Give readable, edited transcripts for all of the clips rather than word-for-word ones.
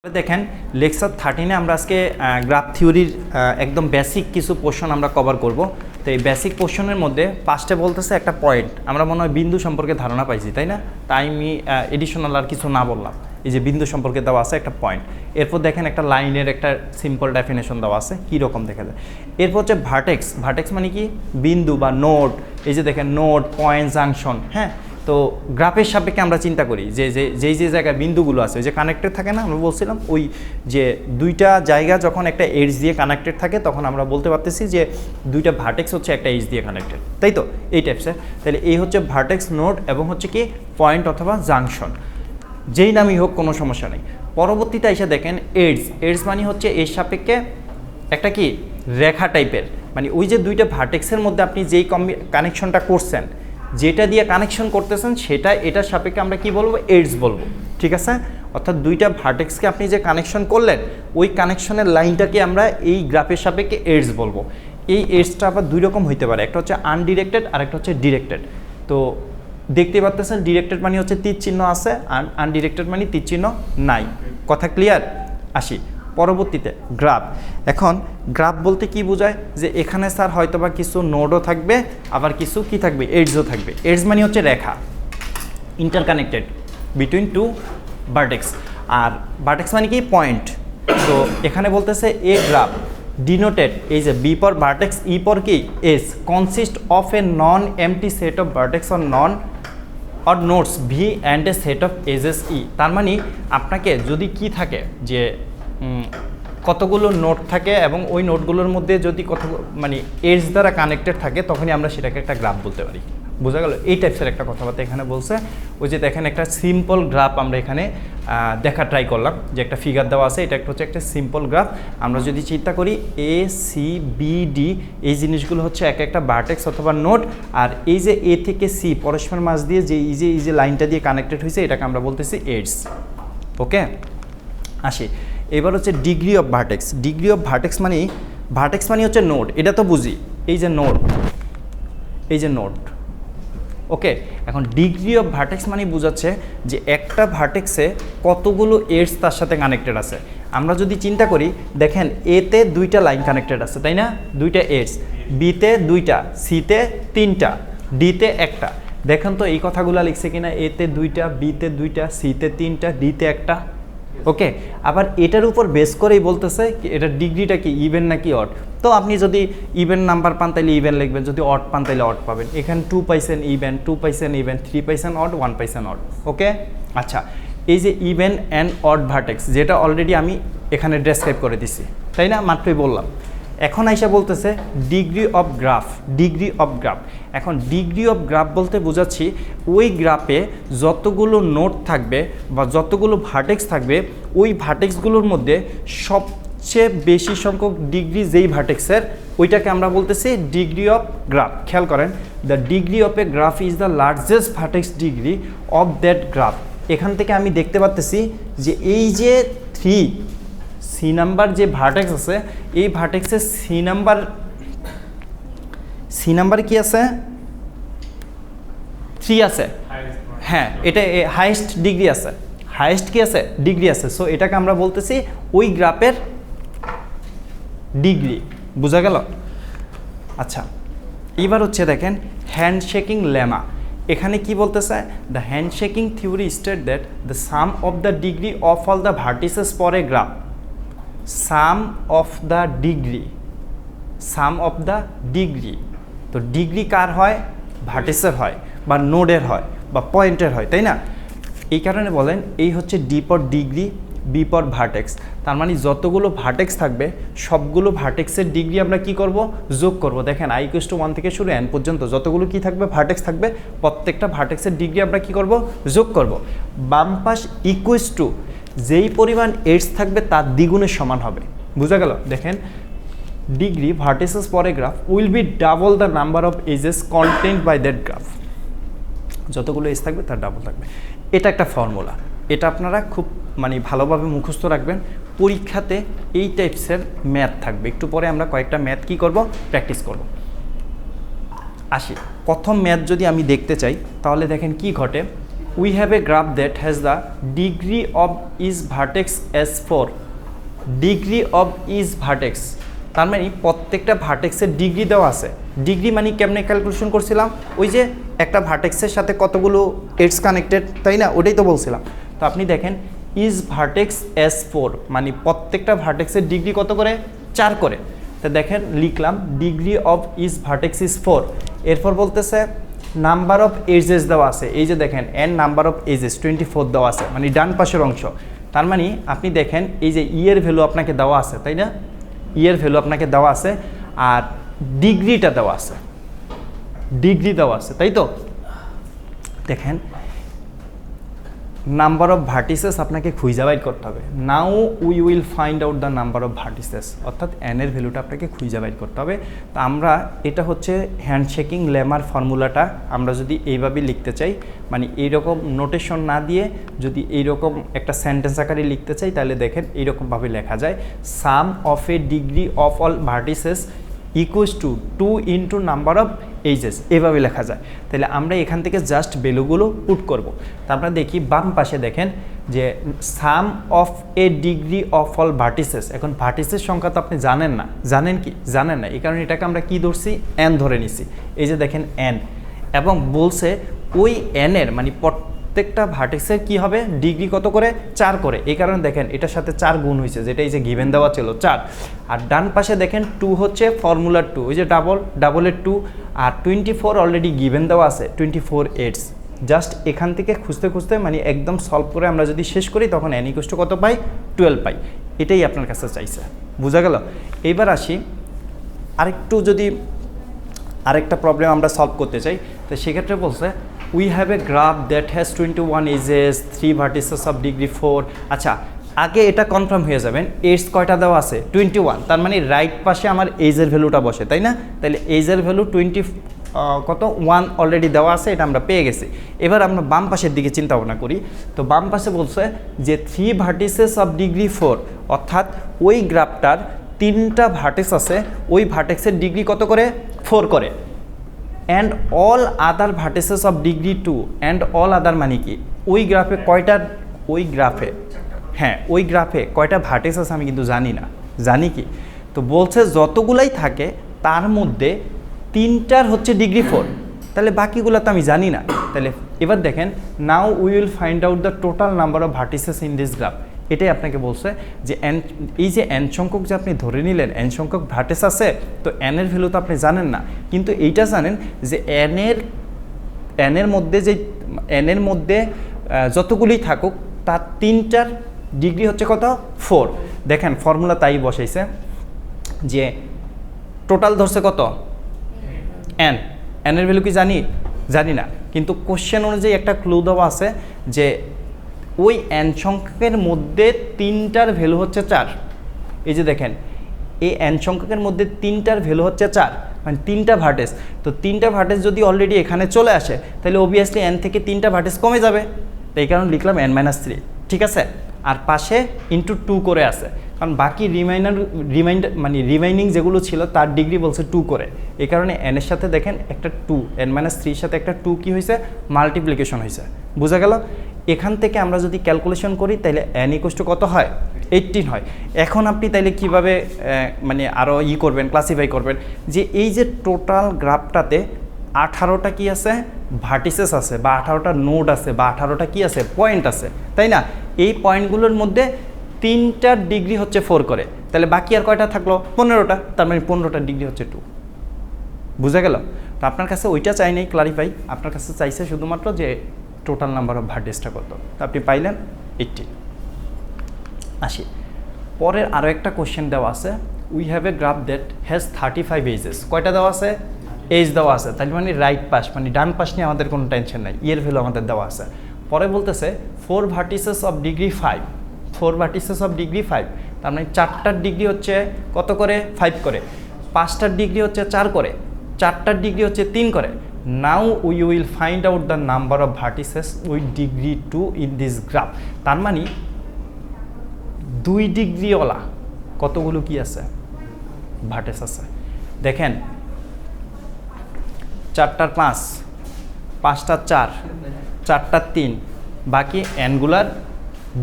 দেখেন লেকচার 13-এ আমরা আজকে গ্রাফ থিওরির একদম বেসিক কিছু পোর্শন আমরা কভার করব। তো এই বেসিক পোর্শনের মধ্যে ফার্স্টে বলতেছে একটা পয়েন্ট, আমরা মনে হয় বিন্দু সম্পর্কে ধারণা পাইছি, তাই না? তাই আমি এডিশনাল আর কিছু না বললাম। এই যে বিন্দু সম্পর্কে দেওয়া আছে একটা পয়েন্ট, এরপর দেখেন একটা লাইনের একটা সিম্পল ডেফিনেশন দেওয়া আছে, কীরকম দেখা যায়। এরপর হচ্ছে ভার্টেক্স। ভার্টেক্স মানে কি? বিন্দু বা নোড। এই যে দেখেন নোড, পয়েন্ট, জাংশন। হ্যাঁ, তো গ্রাফের সাপেক্ষে আমরা চিন্তা করি যে যে জায়গায় বিন্দুগুলো আছে, ওই যে কানেক্টেড থাকে না, আমরা বলছিলাম ওই যে দুইটা জায়গা যখন একটা এজ দিয়ে কানেক্টেড থাকে তখন আমরা বলতে পারতেছি যে দুইটা ভার্টেক্স হচ্ছে একটা এজ দিয়ে কানেক্টেড, তাই তো? এই টাইপসের। তাহলে এই হচ্ছে ভার্টেক্স, নোড এবং হচ্ছে কি পয়েন্ট অথবা জাংশন, যেই নামই হোক কোনো সমস্যা নেই। পরবর্তীতে এসে দেখেন এডস। এডস মানে হচ্ছে এর সাপেক্ষে একটা কি রেখা টাইপের, মানে ওই যে দুইটা ভার্টেক্সের মধ্যে আপনি যেই কানেকশনটা করছেন, যেটা দিয়ে কানেকশন করতেছেন সেটা এটার সাপেক্ষে আমরা কি বলবো? এডস বলবো, ঠিক আছে? অর্থাৎ দুইটা ভার্টেক্সকে আপনি যে কানেকশন করলেন, ওই কানেকশনের লাইনটাকে আমরা এই গ্রাফের সাপেক্ষে এডস বলবো। এই এডসটা আবার দুই রকম হইতে পারে, একটা হচ্ছে আনডিরেক্টেড আর একটা হচ্ছে ডিরেক্টেড। তো দেখতে পাচ্ছেন ডিরেক্টেড মানে হচ্ছে তীর চিহ্ন আছে, আর আনডিরেক্টেড মানে তীর চিহ্ন নাই। কথা ক্লিয়ার? আসি পরবর্তীতে গ্রাফ। এখন গ্রাফ বলতে কি বোঝায়? যে এখানে স্যার হয়তোবা কিছু নোডও থাকবে, আবার কিছু কি থাকবে? এডসও থাকবে। এডস মানে হচ্ছে রেখা, ইন্টারকানেক্টেড বিটুইন টু ভার্টেক্স। আর ভার্টেক্স মানে কি? পয়েন্ট। তো এখানে বলতেছে এ গ্রাফ ডিনোটেড, এই যে বি পর ভার্টেক্স, ই পর কি এস, consist of a non empty set of vertex or non or nodes V and a set of edges E. তার মানে আপনাকে যদি কি থাকে যে কতগুলো নোট থাকে এবং ওই নোটগুলোর মধ্যে যদি কত মানে এজ দ্বারা কানেক্টেড থাকে, তখনই আমরা সেটাকে একটা গ্রাফ বলতে পারি। বোঝা গেল? এই টাইপসের একটা কথাবার্তা এখানে বলছে। ওই যে দেখেন একটা সিম্পল গ্রাফ আমরা এখানে দেখা ট্রাই করলাম, যে একটা ফিগার দেওয়া আছে, এটা একটা হচ্ছে একটা সিম্পল গ্রাফ। আমরা যদি চিন্তা করি এ সি বি ডি, এই জিনিসগুলো হচ্ছে এক একটা ভার্টেক্স অথবা নোড, আর এই যে এ থেকে সি পরস্পর মাঝ দিয়ে যে এই যে লাইনটা দিয়ে কানেক্টেড হয়েছে, এটাকে আমরা বলতেছি এডস। ওকে, আসি এবার হচ্ছে degree of vertex. Degree of vertex মানে হচ্ছে নোড, এটা তো বুঝি। এই যে নোড, এই যে নোড। ওকে, এখন ডিগ্রি অফ ভার্টেক্স মানে বোঝাচ্ছে যে একটা ভার্টেক্সে কতগুলো এডস তার সাথে কানেক্টেড আছে। আমরা যদি চিন্তা করি, দেখেন এতে দুইটা লাইন কানেক্টেড আছে, তাই না? দুইটা এডস, বিতে দুইটা, সিতে তিনটা, ডিতে একটা। দেখেন তো এই কথাগুলো লিখছে কিনা? এতে দুইটা, বিতে দুইটা, সিতে তিনটা, ডিতে একটা। ওকে, আবার এটার উপর বেস করেই বলতেছে এটার ডিগ্রিটা কি ইভেন নাকি অড। তো আপনি যদি ইভেন নাম্বার পান তাহলে ইভেন লিখবেন, যদি অড পান তাহলে অড পাবেন। এখানে 2 পাইছেন ইভেন, 2 পাইছেন ইভেন, 3 পাইছেন অড, 1 পাইছেন অড। ওকে, আচ্ছা এই যে ইভেন অ্যান্ড অড ভার্টেক্স, যেটা অলরেডি আমি এখানে ডেসক্রাইব করে দিছি, তাই না? মাত্রই বললাম। এখন আইসা বলতেছে degree of graph. Degree of graph, এখন ডিগ্রি অফ গ্রাফ বলতে বোঝাচ্ছি ওই গ্রাফে যতগুলো নোড থাকবে বা যতগুলো ভার্টেক্স থাকবে, ওই ভার্টেক্সগুলোর মধ্যে সবচেয়ে বেশি সংখ্যক ডিগ্রি যেই ভার্টেক্সের, ওইটাকে আমরা বলতেছি ডিগ্রি অফ গ্রাফ। খেয়াল করেন, the degree of A graph is the largest vertex degree of that graph. এখান থেকে আমি দেখতে পাচ্তেছি যে এই যে 3 সি নাম্বার যে ভার্টেক্স আছে, এই ভার্টেক্সের সি নাম্বার কি আছে? 3 আছে। হ্যাঁ, এটা হাইয়েস্ট ডিগ্রি আছে। হাইয়েস্ট কি আছে? ডিগ্রি আছে। সো এটাকে আমরা বলতেছি ওই গ্রাফের ডিগ্রি। বোঝা গেল? আচ্ছা, এবার হচ্ছে দেখেন হ্যান্ডশেকিং লেমা। এখানে কি বলতেছে? The handshaking theory state that the sum of the degree of all the vertices for a graph, sum of the degree, sum of the degree. তো ডিগ্রি কার হয়? ভার্টিসের হয়, বা নোডের হয়, বা পয়েন্টের হয়, তাই না? এই কারণে বলেন এই হচ্ছে ডি পর ডিগ্রি, বি পর ভার্টেক্স। তার মানে যতগুলো ভার্টেক্স থাকবে সবগুলো ভার্টেক্সের ডিগ্রি আমরা কি করব? যোগ করব। দেখেন i = 1 থেকে শুরু n পর্যন্ত যতগুলো কি থাকবে? ভার্টেক্স থাকবে। প্রত্যেকটা ভার্টেক্সের ডিগ্রি আমরা কি করব? যোগ করব। বাম পাশ ইকুয়ালস টু যেই পরিমাণ এডস থাকবে তার দ্বিগুণের সমান হবে। বোঝা গেল? দেখেন degree vertices for a graph will be double the number of edges content by that graph. যতগুলো এজ থাকবে তার ডাবল থাকবে। এটা একটা ফর্মুলা, এটা আপনারা খুব মানে ভালোভাবে মুখস্থ রাখবেন। পরীক্ষাতে এই টাইপসের ম্যাথ থাকবে, একটু পরে আমরা কয়েকটা ম্যাথ কি করব? প্র্যাকটিস করব। আসি প্রথম ম্যাথ যদি আমি দেখতে চাই, তাহলে দেখেন কি ঘটে। We have a graph that has the degree of is vertex S 4, degree of is vertex, তার মানে প্রত্যেকটা ভার্টেক্সের ডিগ্রি দেওয়া আছে। ডিগ্রি মানে কেমনে ক্যালকুলেশন করছিলাম, ওই যে একটা ভার্টেক্সের সাথে কতগুলো এডস কানেক্টেড, তাই না, ওটাই তো বলছিলাম। তো আপনি দেখেন ইজ ভার্টেক্স এস 4 মানে প্রত্যেকটা ভার্টেক্সের ডিগ্রি কত করে, 4 করে। তো দেখেন লিখলাম degree of is vertex is 4। এরপর বলতেছে নাম্বার অফ এজেস দেওয়া আছে, এই যে দেখেন এন নাম্বার অফ এজেস 24 দেওয়া আছে, মানে ডান পাশের অংশ। তার মানে আপনি দেখেন এই যে ইয়ের ভ্যালু আপনাকে দেওয়া আছে, তাই না, ইয়ের ভ্যালু আপনাকে দেওয়া আছে, আর ডিগ্রিটা দেওয়া আছে, ডিগ্রি দেওয়া আছে, তাই তো। দেখেন নাম্বার অফ ভার্টিসেস আপনাকে খুঁজে বাইর করতে হবে। Now we will find out the number of vertices, অর্থাৎ এনের ভ্যালুটা আপনাকে খুঁজে বাইর করতে হবে। তো আমরা এটা হচ্ছে হ্যান্ডশেকিং লেমার ফর্মুলাটা আমরা যদি এইভাবে লিখতে চাই, মানে এইরকম নোটেশন না দিয়ে যদি এইরকম একটা সেন্টেন্স আকারে লিখতে চাই, তাহলে দেখেন এইরকমভাবে লেখা যায়, sum of a degree of all vertices equals to 2 into number of edges, এভাবে লেখা যায়। তাহলে আমরা এখান থেকে জাস্ট ভ্যালুগুলো পুট করব। তারপরে দেখি বাম পাশে দেখেন যে sum of a degree of all vertices. এখন ভার্টিসের সংখ্যা তো আপনি জানেন না, জানেন কি, জানেন না, এই কারণে এটাকে আমরা কি ধরছি, এন ধরে নিছি। এই যে দেখেন এন, এবং বলছে ওই এনের মানে প্রত্যেকটা ভার্টেক্সের কি হবে, ডিগ্রি কত করে, 4 করে। এই কারণে দেখেন এটার সাথে 4 গুণ হয়েছে, যেটা এই যে গিভেন দেওয়া ছিল 4। আর ডান পাশে দেখেন 2 হচ্ছে ফর্মুলার 2, ওই যে ডাবলের 2, আর 24 অলরেডি গিভেন দেওয়া আছে, 24 এডস। জাস্ট এখান থেকে খুঁজতে খুঁজতে মানে একদম সলভ করে আমরা যদি শেষ করি তখন এন ইকুয়াল টু কত পাই, 12 পাই। এটাই আপনার কাছে চাইছে, বোঝা গেল। এইবার আসি আরেকটু, যদি আরেকটা প্রবলেম আমরা সলভ করতে চাই, তো সেক্ষেত্রে বলছে we have a graph that has 21 edges 3 vertices of degree 4। আচ্ছা, আগে এটা কনফার্ম হয়ে যাবেন এজ কয়টা দেওয়া আছে, 21, তার মানে রাইট পাশে আমার এজের ভ্যালুটা বসে, তাই না। তাহলে এজের ভ্যালু 1 অলরেডি দেওয়া আছে, এটা আমরা পেয়ে গেছি। এবার আমরা বাম পাশের দিকে চিন্তা ভাবনা করি। তো বাম পাশে বলছে যে 3 ভার্টিসেস অফ ডিগ্রি 4, অর্থাৎ ওই গ্রাফটার 3টা ভার্টেক্স আছে, ওই ভার্টেক্সের ডিগ্রি কত করে, 4 করে। And all other vertices of degree 2, and all other মানে কি, ওই গ্রাফে কয়টা, ওই গ্রাফে, হ্যাঁ ওই গ্রাফে কয়টা ভার্টেক্স আছে আমি কিন্তু জানি না, জানি কি। তো বলছে যতগুলাই থাকে তার মধ্যে 3টার হচ্ছে ডিগ্রি 4, তাহলে বাকিগুলো তো আমি জানি না। তাহলে এবার দেখেন now we will find out the total number of vertices in this graph. এটাই আপনাকে বলছে যে এন, এই যে এন সংখ্যক যে আপনি ধরে নিলেন এন সংখ্যক ভার্টেক্স আছে, তো এনের ভ্যালু তো আপনি জানেন না, কিন্তু এইটা জানেন যে এনের মধ্যে যে এনের মধ্যে যতগুলি থাকুক তার 3টার ডিগ্রি হচ্ছে কত, 4। দেখেন ফর্মুলা তাই বসাইছে যে টোটাল ধরছে কত, এন, এনের ভ্যালু কি জানি না, কিন্তু কোশ্চেন অনুযায়ী একটা ক্লু দেওয়া আছে যে ওই এন সংখ্যকের মধ্যে 3টার ভ্যালু হচ্ছে 4। এই যে দেখেন এই এন সংখ্যকের মধ্যে 3টার ভ্যালু হচ্ছে 4, মানে 3টা ভার্টেক্স। তো 3টা ভার্টেক্স যদি অলরেডি এখানে চলে আসে তাহলে অবভিয়াসলি এন থেকে 3টা ভার্টেক্স কমে যাবে, এই কারণে লিখলাম n-3, ঠিক আছে। আর পাশে ইন্টু 2 করে আছে, কারণ বাকি রিমাইনিং যেগুলো ছিল তার ডিগ্রি বলছে 2 করে, এই কারণে এনের সাথে দেখেন একটা 2, n-3 সাথে একটা 2 কি হয়েছে, মাল্টিপ্লিকেশন হয়েছে, বোঝা গেল। এখান থেকে আমরা যদি ক্যালকুলেশন করি তাহলে n ইকুয়াল টু কত হয়, 18 হয়। এখন আপনি তাইলে কিভাবে মানে আরও করবেন, ক্লাসিফাই করবেন যে এই যে টোটাল গ্রাফটাতে 18টা কি আছে, ভার্টিসেস আছে, বা 18টা নোড আছে, বা 18টা কি আছে, পয়েন্ট আছে, তাই না। এই পয়েন্টগুলোর মধ্যে 3টার ডিগ্রি হচ্ছে 4 করে, তাহলে বাকি আর কয়টা থাকলো, 15টা, তার মানে 15টার ডিগ্রি হচ্ছে 2, বুঝা গেল। তো আপনার কাছে ওইটা চাই নাই ক্লারিফাই, আপনার কাছে চাইছে শুধুমাত্র যে টোটাল নাম্বার অফ ভার্টেক্সটা কত, তো আপনি পাইলেন 18। আসি পরের আরও একটা কোশ্চেন দেওয়া আছে, we have a graph that has 35 edges. কয়টা দেওয়া আছে, এজ দেওয়া আছে, তাহলে মানে রাইট পাশ মানে ডান পাশ নিয়ে আমাদের কোনো টেনশন নাই, ইয়ের ভ্যালু আমাদের দেওয়া আছে। পরে বলতেছে 4 vertices of degree 5, 4 vertices of degree 5, তার মানে 4টার ডিগ্রি হচ্ছে কত করে, 5 করে। 5টার ডিগ্রি হচ্ছে 4 করে, 4টার ডিগ্রি হচ্ছে 3 করে। Now we will find out the number of vertices with degree 2 in this graph. তার মানে 2 ডিগ্রিওয়ালা কতগুলো কি আছে, ভার্টেক্স আছে। দেখেন 4টার 5, 5টার 4, 4টার 3, বাকি অ্যানগুলার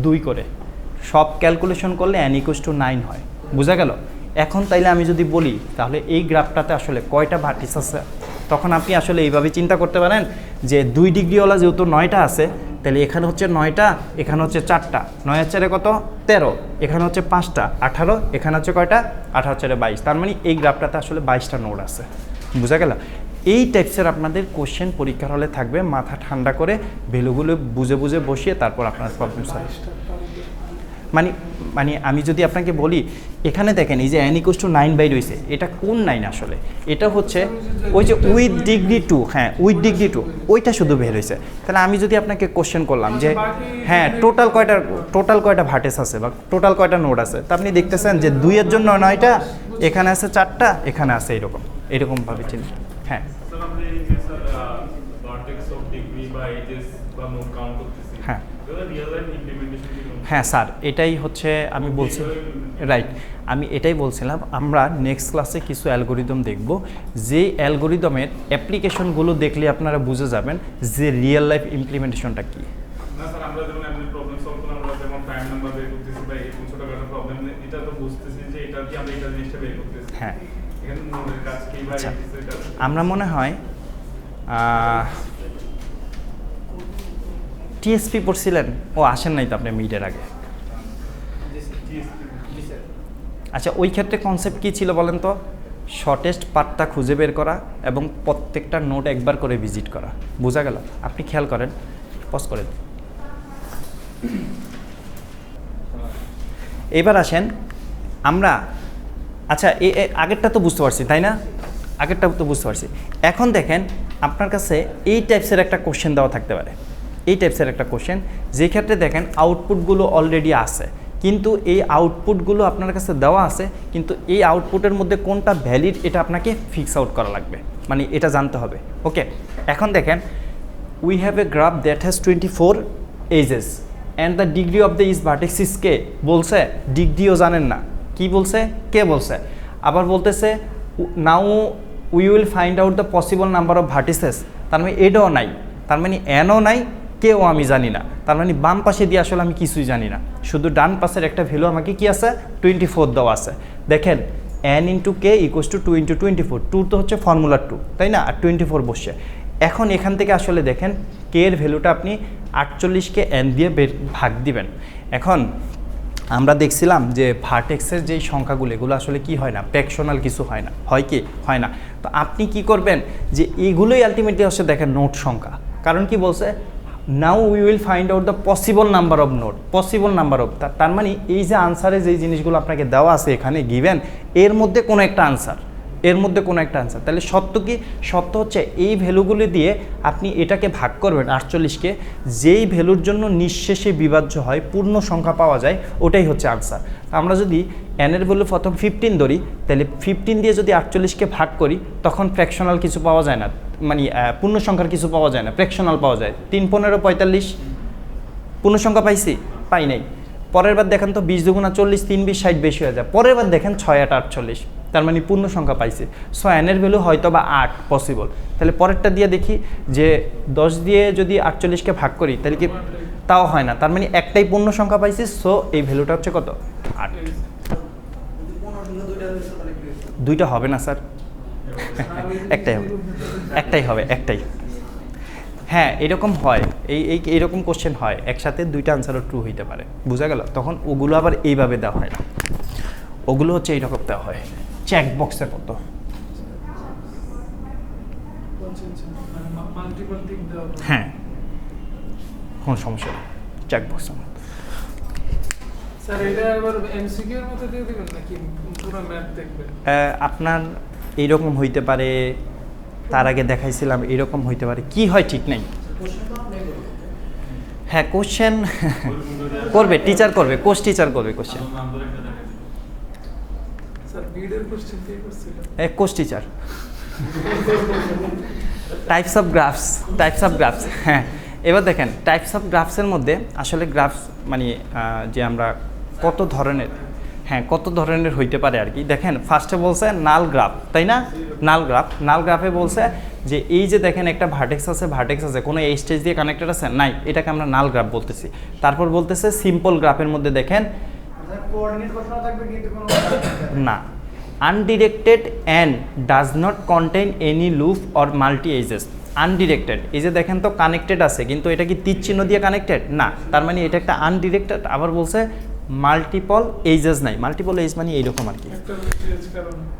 2 করে সব ক্যালকুলেশন করলে n = 9 হয়। বোঝা গেল? এখন তাইলে আমি যদি বলি তাহলে এই গ্রাফটাতে আসলে কয়টা ভার্টিস আছে, তখন আপনি আসলে এইভাবে চিন্তা করতে পারেন যে 2 ডিগ্রিওয়ালা যেহেতু 9টা আছে, তাহলে এখানে হচ্ছে 9টা, এখানে হচ্ছে 4টা, 9 আর 4 কত 13, এখানে হচ্ছে 5টা 18, এখানে হচ্ছে কয়টা 18 আর 4 22, তার মানে এই গ্রাফটাতে আসলে 22টা নোড আছে। বোঝা গেল? এই টাইপসের আপনাদের কোশ্চেন পরীক্ষার হলে থাকবে, মাথা ঠান্ডা করে ভ্যালুগুলো বুঝে বুঝে বসিয়ে তারপর আপনার প্রবলেম সলভ। মানে আমি যদি আপনাকে বলি এখানে দেখেন এই যে n = 9 বাই রয়েছে, এটা কোন 9 আসলে? এটা হচ্ছে ওই যে উইথ ডিগ্রি 2, হ্যাঁ উইথ ডিগ্রি 2 ওইটা শুধু বের হয়েছে। তাহলে আমি যদি আপনাকে কোশ্চেন করলাম যে হ্যাঁ টোটাল কয়টা ভার্টেক্স আছে বা টোটাল কয়টা নোড আছে, তা আপনি দেখতেছেন যে 2 এর জন্য 9টা, এখানে আছে 4টা, এখানে আছে এরকমভাবে চিন্তা। হ্যাঁ হ্যাঁ হ্যাঁ স্যার, এটাই হচ্ছে আমি বলছি, রাইট, আমি এটাই বলছিলাম আমরা নেক্সট ক্লাসে কিছু অ্যালগোরিদম দেখব, যে অ্যালগোরিদমের অ্যাপ্লিকেশনগুলো দেখলে আপনারা বুঝে যাবেন যে রিয়েল লাইফ ইমপ্লিমেন্টেশনটা কী। হ্যাঁ আচ্ছা, আমরা মনে হয় টিএসপি পড়ছিলেন, ও আসেন নাই তো আপনি মিডের আগে। আচ্ছা, ওই ক্ষেত্রে কনসেপ্ট কী ছিল বলেন তো? শর্টেস্ট পাথটা খুঁজে বের করা এবং প্রত্যেকটা নোট একবার করে ভিজিট করা। বোঝা গেল? আপনি খেয়াল করেন, পজ করেন। এবার আসেন আমরা, আচ্ছা আগেরটা তো বুঝতে পারছি তাই না? আগেরটা তো বুঝতে পারছি। এখন দেখেন আপনার কাছে এই টাইপসের একটা কোশ্চেন দেওয়া থাকতে পারে, এই টাইপসের একটা কোশ্চেন, যে ক্ষেত্রে দেখেন আউটপুটগুলো অলরেডি আছে, কিন্তু এই আউটপুটগুলো আপনার কাছে দেওয়া আছে, কিন্তু এই আউটপুটের মধ্যে কোনটা ভ্যালিড এটা আপনাকে ফিক্স আউট করা লাগবে, মানে এটা জানতে হবে। ওকে, এখন দেখেন we have a graph that has 24 edges and the degree of the is vertex is K. বলছে ডিগ্রিও জানেন না, কি বলছে? কে বলছে। আবার বলতেছে now we will find out the possible number of vertices, তার মানে এটাও নাই, তার মানে এনও নাই, কেও আমি জানি না, তার মানে বাম পাশে দিয়ে আসলে আমি কিছুই জানি না, শুধু ডান পাশের একটা ভ্যালু আমাকে কি আছে 24 দেওয়া আছে। দেখেন n × k = 2 × 24, 2 তো হচ্ছে ফর্মুলা 2 তাই না, আর 24 বসছে। এখন এখান থেকে আসলে দেখেন কে এর ভ্যালুটা আপনি 48কে n দিয়ে ভাগ দিবেন। এখন আমরা দেখছিলাম যে ভার্টেক্সের যেই সংখ্যাগুলো এগুলো আসলে কি হয় না, ফ্র্যাকশনাল কিছু হয় না, হয় কি হয় না। তো আপনি কি করবেন যে এগুলোই আলটিমেটলি হচ্ছে দেখেন নোট সংখ্যা, কারণ কি বলছে now we will find out the possible number of note, possible number of, তার মানে এই যে আনসারে যেই জিনিসগুলো আপনাকে দেওয়া আছে এখানে গিভেন, এর মধ্যে কোনো একটা আনসার, এর মধ্যে কোনো একটা আনসার। তাহলে সত্য কি? সত্য হচ্ছে এই ভ্যালুগুলো দিয়ে আপনি এটাকে ভাগ করবেন 48কে, যেই ভ্যালুর জন্য নিঃশেষে বিভাজ্য হয়, পূর্ণ সংখ্যা পাওয়া যায়, ওটাই হচ্ছে আনসার। আমরা যদি n এর ভ্যালু প্রথম 15 ধরি, তাহলে 15 দিয়ে যদি 48কে ভাগ করি তখন ফ্র্যাকশনাল কিছু পাওয়া যায় না, মানে পূর্ণ সংখ্যার কিছু পাওয়া যায় না, ফ্র্যাকশনাল পাওয়া যায়। 3 15 45 পূর্ণ সংখ্যা পাইছি? পাই নাই। পরের বার দেখেন তো 20 × 40, 3 20 60 বেশি হয়ে যায়। পরের বার দেখেন 6 8 48, তার মানে পূর্ণ সংখ্যা পাইছে। সো n এর ভ্যালু হয়তো বা 8 পসিবল। তাহলে পরেরটা দিয়ে দেখি যে 10 দিয়ে যদি 48কে ভাগ করি তাহলে কি, তাও হয় না, তার মানে একটাই পূর্ণ সংখ্যা পাইছি। সো এই ভ্যালুটা হচ্ছে কত? 8। দুইটা হবে না স্যার, একটাই হবে, একটাই হবে, একটাই। হ্যাঁ এরকম হয়, এইরকম কোশ্চেন হয়, একসাথে দুইটা আনসারও ট্রু হইতে পারে। বোঝা গেল? তখন ওগুলো আবার এইভাবে দেওয়া হয় না, ওগুলো হচ্ছে এইরকম দেওয়া হয় চেক বক্সের মতো। হ্যাঁ কোনো সমস্যা নেই, চেক বক্সের মতো। আপনার এইরকম হইতে পারে, তার আগে দেখাইছিলাম এরকম হইতে পারে, কি হয় ঠিক নেই। হ্যাঁ কোশ্চেন করবে, টিচার করবে, কোর্স টিচার করবে question, course teacher. Types of graphs, হ্যাঁ এবার দেখেন টাইপস অফ গ্রাফসের মধ্যে আসলে গ্রাফস মানে যে আমরা কত ধরনের, হ্যাঁ কত ধরনের হইতে পারে আর কি। দেখেন ফার্স্টে বলছে নাল গ্রাফ, তাই না? নাল গ্রাফে বলছে যে এই যে দেখেন একটা ভার্টেক্স আছে, কোনো এই স্টেজ দিয়ে কানেক্টেড আছে নাই, এটাকে আমরা নাল গ্রাফ বলতেছি। তারপর বলতেছে সিম্পল গ্রাফের মধ্যে দেখেন না, undirected and does not contain any loop or multi edges. Undirected, এই যে দেখেন তো কানেক্টেড আছে, কিন্তু এটা কি তীর চিহ্ন দিয়ে কানেক্টেড না, তার মানে এটা একটা আনডিরেক্টেড। আবার বলছে মাল্টিপল এজেস নাই, মাল্টিপল এজ মানে এইরকম আর কি,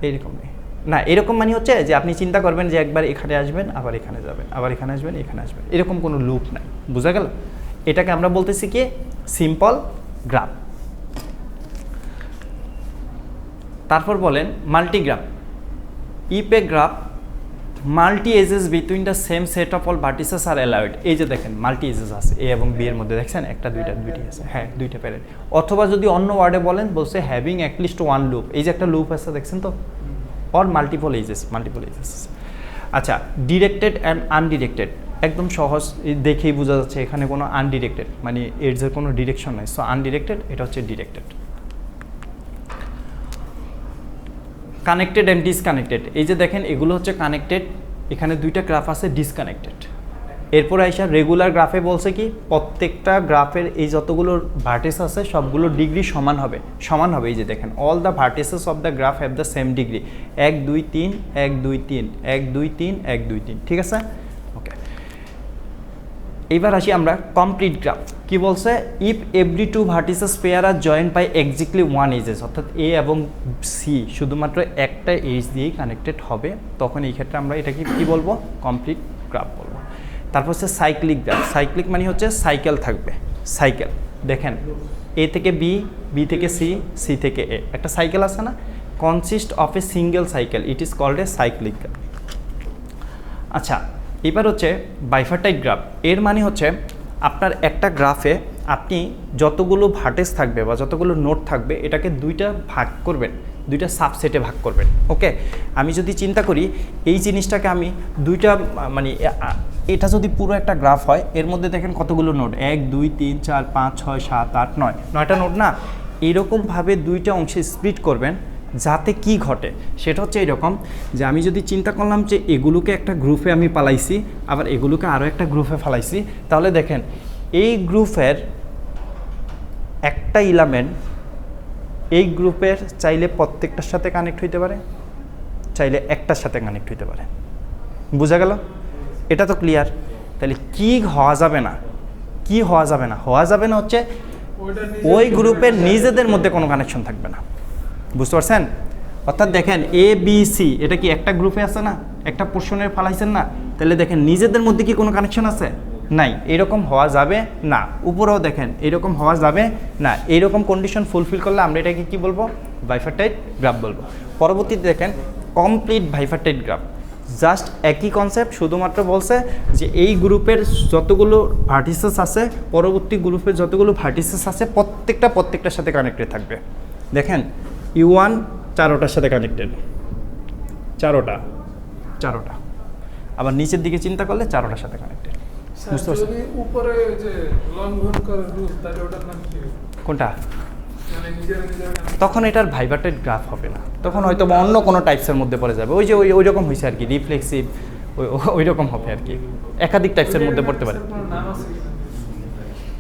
এইরকম নেই না, এরকম মানে হচ্ছে যে আপনি চিন্তা করবেন যে একবার এখানে আসবেন, আবার এখানে যাবেন, আবার এখানে আসবেন, এখানে আসবেন, এরকম কোনো লুপ নাই। বোঝা গেল? এটাকে আমরা বলতেছি কি সিম্পল গ্রাফ। তারপর বলেন multigraph. If a graph multi edges between the same set of all vertices are allowed. এই যে দেখেন মাল্টি এজেস আছে এ এবং বি এর মধ্যে, দেখছেন একটা দুইটি আছে, হ্যাঁ দুইটা প্যারেন্ট। অথবা যদি অন্য ওয়ার্ডে বলেন বলছে হ্যাভিং অ্যাটলিস্ট ওয়ান লুপ, এই যে একটা লুপ আছে দেখছেন তো, অর মাল্টিপল এজেস। আচ্ছা, ডিরেক্টেড অ্যান্ড আনডিরেক্টেড একদম সহজ, দেখেই বোঝা যাচ্ছে এখানে কোনো আনডিরেক্টেড মানে এজের কোনো ডিরেকশন নাই, সো আনডিরেক্টেড, এটা হচ্ছে ডিরেক্টেড। কানেক্টেড অ্যান্ড ডিসকানেক্টেড, এই যে দেখেন এগুলো হচ্ছে কানেক্টেড, এখানে দুইটা গ্রাফ আছে ডিসকানেক্টেড। এরপর আইসা রেগুলার গ্রাফে বলছে কি প্রত্যেকটা গ্রাফের এই যতগুলো ভার্টেক্স আছে সবগুলো ডিগ্রি সমান হবে। এই যে দেখেন all the vertexes of the graph have the same degree, 1 2 3 1 2 3 1 2 3 1 2 3, ঠিক আছে? ওকে, এইবার আসি আমরা কমপ্লিট গ্রাফ। কি বলছে? If every two vertices pair are joint by exactly one edges, অর্থাৎ এ এবং সি শুধুমাত্র একটা এজ দিয়েই কানেক্টেড হবে, তখন এই ক্ষেত্রে আমরা এটাকে কি বলবো? কমপ্লিট গ্রাফ বলবো। তারপর হচ্ছে সাইক্লিক গ্রাফ। সাইক্লিক মানে হচ্ছে সাইকেল থাকবে, সাইকেল। দেখেন এ থেকে বি, বি থেকে সি, সি থেকে এ, একটা সাইকেল আছে না, consist of a single cycle, it is called a cyclic graph. আচ্ছা, এবার হচ্ছে বাইফার্টাইট গ্রাফ। এর মানে হচ্ছে আপনার একটা গ্রাফে আপনি যতগুলো ভার্টেক্স থাকবে বা যতগুলো নোড থাকবে এটাকে দুইটা ভাগ করবেন, দুইটা সাবসেটে ভাগ করবেন। ওকে, আমি যদি চিন্তা করি এই জিনিসটাকে আমি দুইটা মানে এটা যদি পুরো একটা গ্রাফ হয়, এর মধ্যে দেখেন কতগুলো নোড, 1 2 3 4 5 6 7 8 9, 9টা নোড না, এরকমভাবে দুইটা অংশে স্প্লিট করবেন, যাতে কি ঘটে সেটা হচ্ছে এরকম যে আমি যদি চিন্তা করলাম যে এগুলোকে একটা গ্রুপে আমি পালাইছি, আবার এগুলোকে আরও একটা গ্রুপে ফালাইছি, তাহলে দেখেন এই গ্রুপের একটা এলিমেন্ট এই গ্রুপের চাইলে প্রত্যেকটার সাথে কানেক্ট হইতে পারে, চাইলে একটার সাথে কানেক্ট হইতে পারে। বোঝা গেল? এটা তো ক্লিয়ার। তাহলে কি হওয়া যাবে না? হওয়া যাবে না হচ্ছে ওই গ্রুপের নিজেদের মধ্যে কোনো কানেকশন থাকবে না। বুঝতে পারছেন? অর্থাৎ দেখেন এ বি সি, এটা কি একটা গ্রুপে আছে না, একটা পোর্শনের ফালাইছেন না, তাহলে দেখেন নিজেদের মধ্যে কি কোনো কানেকশন আছে? নাই, এরকম হওয়া যাবে না। উপরেও দেখেন এরকম হওয়া যাবে না। এইরকম কন্ডিশন ফুলফিল করলে আমরা এটাকে কি বলবো? বাইফার্টাইট গ্রাফ বলবো। পরবর্তীতে দেখেন কমপ্লিট বাইফার্টাইট গ্রাফ, জাস্ট একই কনসেপ্ট, শুধুমাত্র বলছে যে এই গ্রুপের যতগুলো ভার্টিসেস আছে, পরবর্তী গ্রুপের যতগুলো ভার্টিসেস আছে প্রত্যেকটার সাথে কানেক্টেড থাকবে। দেখেন U1 4টার সাথে কানেক্টেড, চারোটা, আবার নিচের দিকে চিন্তা করলে 4টার সাথে কানেক্টেড। বুঝতে পারছেন? উপরে যে লঙ্ঘন করে রুল, তাহলে ওটার নাম কি? কোনটা? মানে নিজের তখন এটার ভাইব্রেটেড গ্রাফ হবে না, তখন হয়তো অন্য কোনো টাইপসের মধ্যে পড়ে যাবে। ওই যে ওই রকম হয়েছে আর কি, রিফ্লেক্সিভ ওই রকম হবে আর কি, একাধিক টাইপসের মধ্যে পড়তে পারে,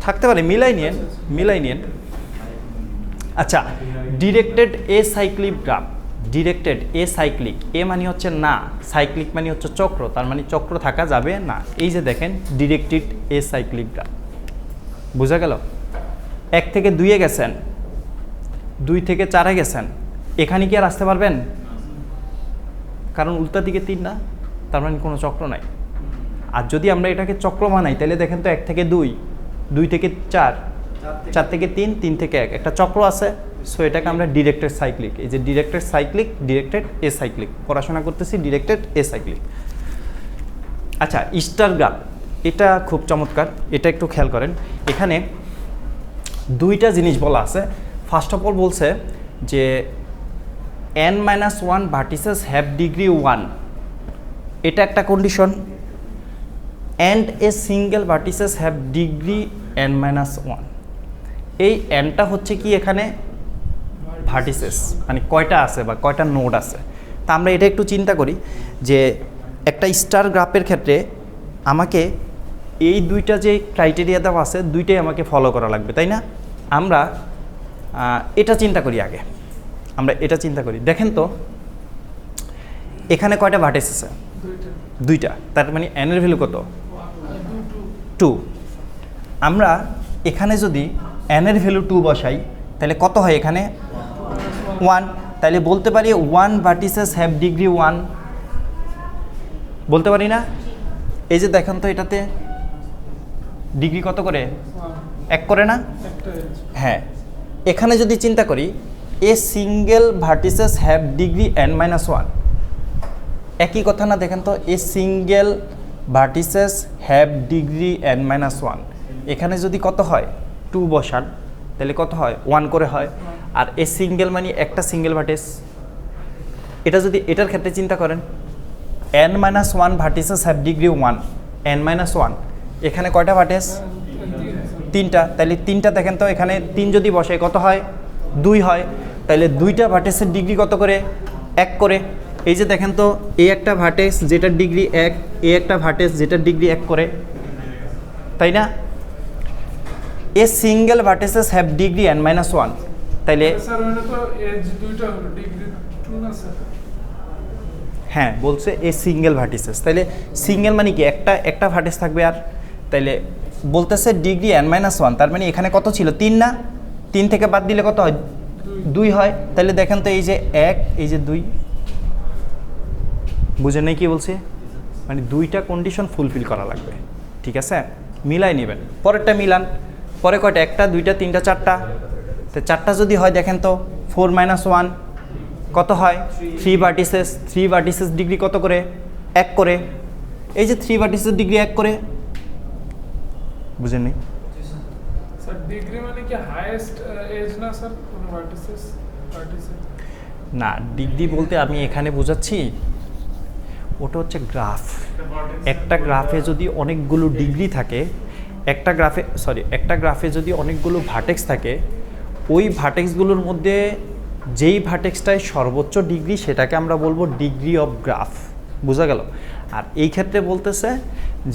থাকতে পারে। মিলাই নিয়েন। আচ্ছা, ডিরেক্টেড এ সাইক্লিক গ্রাফ। ডিরেক্টেড এ সাইক্লিক, এ মানে হচ্ছে না, সাইক্লিক মানে হচ্ছে চক্র, তার মানে চক্র থাকা যাবে না। এই যে দেখেন ডিরেক্টেড এ সাইক্লিক গ্রাফ, বোঝা গেল? 1 থেকে 2-এ গেছেন, 2 থেকে 4-এ গেছেন, এখানে কি আর আসতে পারবেন? কারণ উল্টা দিকে 3 না, তার মানে কোনো চক্র নাই। আর যদি আমরা এটাকে চক্র বানাই তাহলে দেখেন তো 1 থেকে 2, 2 থেকে 4, 4 থেকে 3, 3 থেকে 1, একটা চক্র আছে। সো এটাকে আমরা ডিরেক্টেড সাইক্লিক, এই যে ডিরেক্টেড সাইক্লিক, ডিরেক্টেড এ সাইক্লিক পড়াশোনা করতেছি, ডিরেক্টেড এ সাইক্লিক। আচ্ছা, স্টার গ্রাফ, এটা খুব চমৎকার, এটা একটু খেয়াল করেন। এখানে দুইটা জিনিস বলা আছে। ফার্স্ট অফ অল বলছে যে n-1 ভার্টিসেস হ্যাভ ডিগ্রি 1, এটা একটা condition, and a single vertices have degree n-1। এই nটা হচ্ছে কি এখানে ভার্টিসেস মানে কয়টা আছে বা কয়টা নোড আছে। তা আমরা এটা একটু চিন্তা করি যে একটা স্টার গ্রাফের ক্ষেত্রে আমাকে এই দুইটা যে ক্রাইটেরিয়া দেওয়া আছে দুইটাই আমাকে ফলো করা লাগবে, তাই না? আমরা এটা চিন্তা করি আগে, আমরা এটা চিন্তা করি। দেখেন তো এখানে কয়টা ভার্টেক্স আছে? দুইটা। তার মানে n এর ভ্যালু কত? 2। আমরা এখানে যদি n এর ভ্যালু 2 বসাই তাহলে কত হয়? এখানে 1। তাহলে বলতে পারি 1 ভার্টিসেস হ্যাভ ডিগ্রি 1, বলতে পারি না? এই যে দেখেন তো এটাতে ডিগ্রি কত করে? 1 করে না? হ্যাঁ। এখানে যদি চিন্তা করি a single vertices have degree n-1, একই কথা না? দেখেন তো a single vertices have degree n-1, এখানে যদি কত হয়? 2 বসান তাহলে কত হয়? 1 করে হয়। আর এ সিঙ্গেল মানে একটা সিঙ্গেল ভার্টেক্স। এটা যদি এটার ক্ষেত্রে চিন্তা করেন n-1 vertices have degree 1, n-1 এখানে কয়টা ভার্টেক্স? 3টা। তাহলে 3টা দেখেন তো এখানে 3 যদি বসে কত হয়? 2 হয়। তাহলে 2টা ভার্টেক্সের ডিগ্রি কত করে? 1 করে। এই যে দেখেন তো এই একটা ভার্টেক্স যেটার ডিগ্রি 1, এই একটা ভার্টেক্স যেটার ডিগ্রি 1 করে, তাই না? A single vertices have degree n-1, তাইলে স্যার ওটা তো এজ দুইটা হলো ডিগ্রি 2 না স্যার? হ্যাঁ বলছে এ সিঙ্গেল ভার্টিসেস। তাইলে সিঙ্গেল মানে কি? একটা ভার্টেক্স থাকবে। আর তাইলে বলতেছে ডিগ্রি n-1, তার মানে এখানে কত ছিল? 3 না? 3 থেকে বাদ দিলে কত হয়? 2 হয়। তাহলে দেখেন তো এই যে 1 এই যে 2, বুঝেন নাই কি বলছে? মানে 2টা কন্ডিশন ফুলফিল করা লাগবে, ঠিক আছে? মিলাই নেবেন। পরেরটা মিলান। পরে কয়টা? 1টা 2টা 3টা 4টা। তো 4টা যদি হয় দেখেন তো 4-1 কত হয়? 3 ভার্টিসেস। 3 ভার্টিসেস ডিগ্রি কত করে? 1 করে। এই যে 3 ভার্টিসেস ডিগ্রি 1 করে, বুঝেন নি? স্যার ডিগ্রি মানে কি হাইয়েস্ট এজ না স্যার কোন ভার্টিসেস? না, ডিগ্রি বলতে আমি এখানে বোঝাচ্ছি ওটা হচ্ছে গ্রাফ। একটা গ্রাফে যদি অনেকগুলো ডিগ্রি থাকে, একটা গ্রাফে যদি অনেকগুলো ভার্টেক্স থাকে, ওই ভার্টেক্সগুলোর মধ্যে যেই ভার্টেক্সটায় সর্বোচ্চ ডিগ্রি সেটাকে আমরা বলবো ডিগ্রি অফ গ্রাফ। বোঝা গেল? আর এই ক্ষেত্রে বলতেছে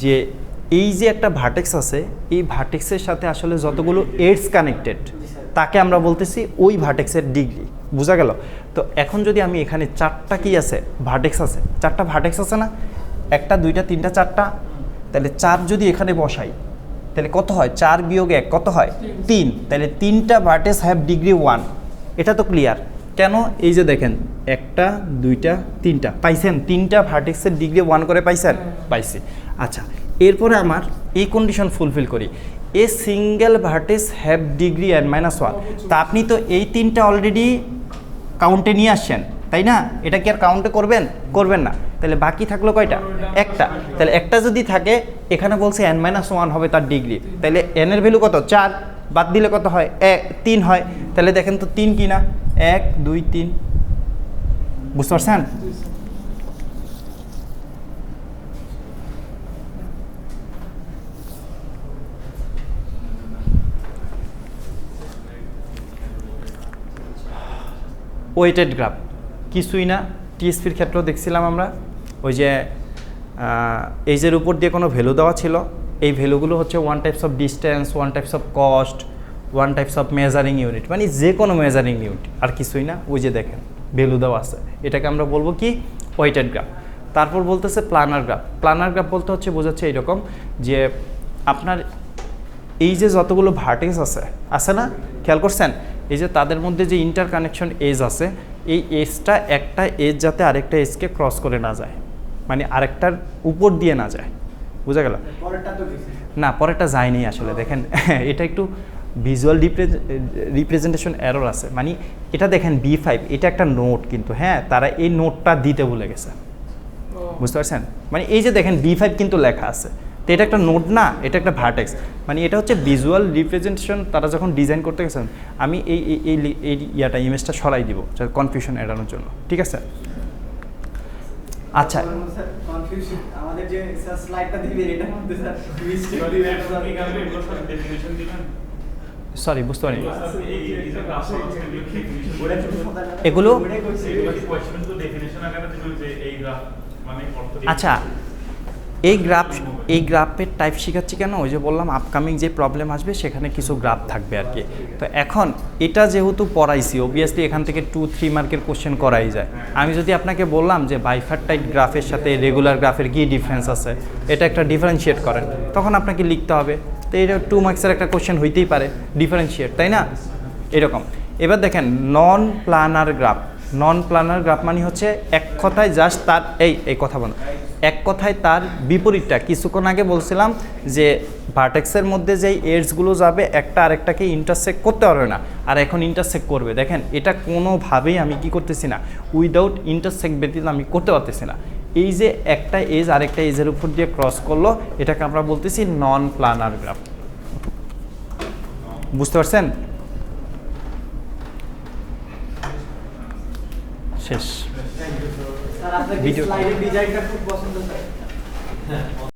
যে এই যে একটা ভার্টেক্স আছে, এই ভার্টেক্সের সাথে আসলে যতগুলো এডস কানেক্টেড তাকে আমরা বলতেছি ওই ভার্টেক্সের ডিগ্রি। বোঝা গেল? তো এখন যদি আমি এখানে 4টা কি আছে? ভার্টেক্স আছে। 4টা ভার্টেক্স আছে না? 1টা 2টা 3টা 4টা। তাহলে 4 যদি এখানে বসাই তাহলে কত হয়? 4 বিয়োগ 1 কত হয়? 3। তাহলে 3টা ভার্টেক্স হ্যাভ ডিগ্রি 1। এটা তো ক্লিয়ার। কেন? এই যে দেখেন 1টা 2টা 3টা পাইছেন? 3টা ভার্টেক্সের ডিগ্রি 1 করে পাইছেন? পাইছি। আচ্ছা, এরপরে আমার এই কন্ডিশন ফুলফিল করি, a single vertex have degree n-1। তা আপনি তো এই 3টা অলরেডি কাউন্টে নিয়ে আসছেন, তাই না? এটা কি আর কাউন্টে করবেন? করবেন না। তাহলে বাকি থাকলো কয়টা? 1টা। তাহলে 1টা যদি থাকে এখানে বলছে n-1 হবে তার ডিগ্রি। তাহলে n এর ভ্যালু কত? 4। বাদ দিলে কত হয়? 3 হয়। তাহলে দেখেন তো 3 কি না? 1 2 3। বুঝতে পারছেন? ওয়েটেড গ্রাফ কিছুই না। টিএসপির ক্ষেত্রেও দেখছিলাম আমরা, ওই যে এইজের উপর দিয়ে কোনো ভ্যালু দেওয়া ছিল, এই ভ্যালুগুলো হচ্ছে 1 types of distance, 1 types of cost, 1 types of measuring unit, মানে যে কোনো মেজারিং ইউনিট, আর কিছুই না। ওই যে দেখেন ভ্যালু দেওয়া আছে, এটাকে আমরা বলবো কি? Weighted graph. তারপর বলতেছে প্ল্যানার গ্রাফ। প্ল্যানার গ্রাফ বলতে হচ্ছে বোঝাচ্ছে এইরকম যে আপনার এই যে যতগুলো ভার্টেক্স আছে না, খেয়াল করছেন? এই যে তাদের মধ্যে যে ইন্টার কানেকশন এজ আছে, এই এজটা একটা এজ যাতে আরেকটা এজকে ক্রস করে না যায়, মানে আরেকটার উপর দিয়ে না যায়। বুঝা গেল? না, পরেরটা যায়নি আসলে। দেখেন এটা একটু ভিজুয়াল রিপ্রেজেন্টেশন এরর আছে। মানে এটা দেখেন B5, এটা একটা নোট, কিন্তু হ্যাঁ তারা এই নোটটা দিতে ভুলে গেছে। বুঝতে পারছেন? মানে এই যে দেখেন B5 কিন্তু লেখা আছে, তো এটা একটা নোট না, এটা একটা ভার্টেক্স। মানে এটা হচ্ছে ভিজুয়াল রিপ্রেজেন্টেশন। তারা যখন ডিজাইন করতে গেছেন, আমি এই ইয়াটা ইমেজটা সরাই দিব কনফিউশন এড়ানোর জন্য, ঠিক আছে? আচ্ছা, আমাদের যে স্যার স্লাইডটা দিবেন এটার মধ্যে স্যার সরি বুঝতে পারিনি ওটা একটু সাদা কালো। এগুলো ওটাই কইছি। আচ্ছা এই গ্রাফের টাইপ শেখাচ্ছি কেন, ওই যে বললাম আপকামিং যে প্রবলেম আসবে সেখানে কিছু গ্রাফ থাকবে আর কি। তো এখন এটা যেহেতু পড়াইছি অবভিয়াসলি এখান থেকে 2-3 মার্কের কোশ্চেন করাই যায়। আমি যদি আপনাকে বললাম যে বাইফার্টাইট গ্রাফের সাথে রেগুলার গ্রাফের কী ডিফারেন্স আছে, এটা একটা ডিফারেন্সিয়েট করেন, তখন আপনাকে লিখতে হবে। তো এটা 2 মার্কসের একটা কোশ্চেন হইতেই পারে ডিফারেন্সিয়েট, তাই না? এরকম। এবার দেখেন non planar graph. Non planar graph মানে হচ্ছে এক কথায় জাস্ট তার এই কথা বল, এক কথায় তার বিপরীতটা। কিছুক্ষণ আগে বলছিলাম যে ভার্টেক্সের মধ্যে যেই এডসগুলো যাবে একটা আরেকটাকে ইন্টারসেক্ট করতে পারবে না, আর এখন ইন্টারসেক্ট করবে। দেখেন এটা কোনোভাবেই আমি কি করতেছি না, উইদাউট ইন্টারসেক্ট ব্যতীত আমি করতে পারতেছি না। এই যে একটা এজ আরেকটা এজের উপর দিয়ে ক্রস করলো, এটাকে আমরা বলতেছি নন প্ল্যানার গ্রাফ। বুঝতে পারছেন? শেষ স্যার আপনার ভিডিও- স্লাইডের ডিজাইনটা খুব পছন্দ স্যার।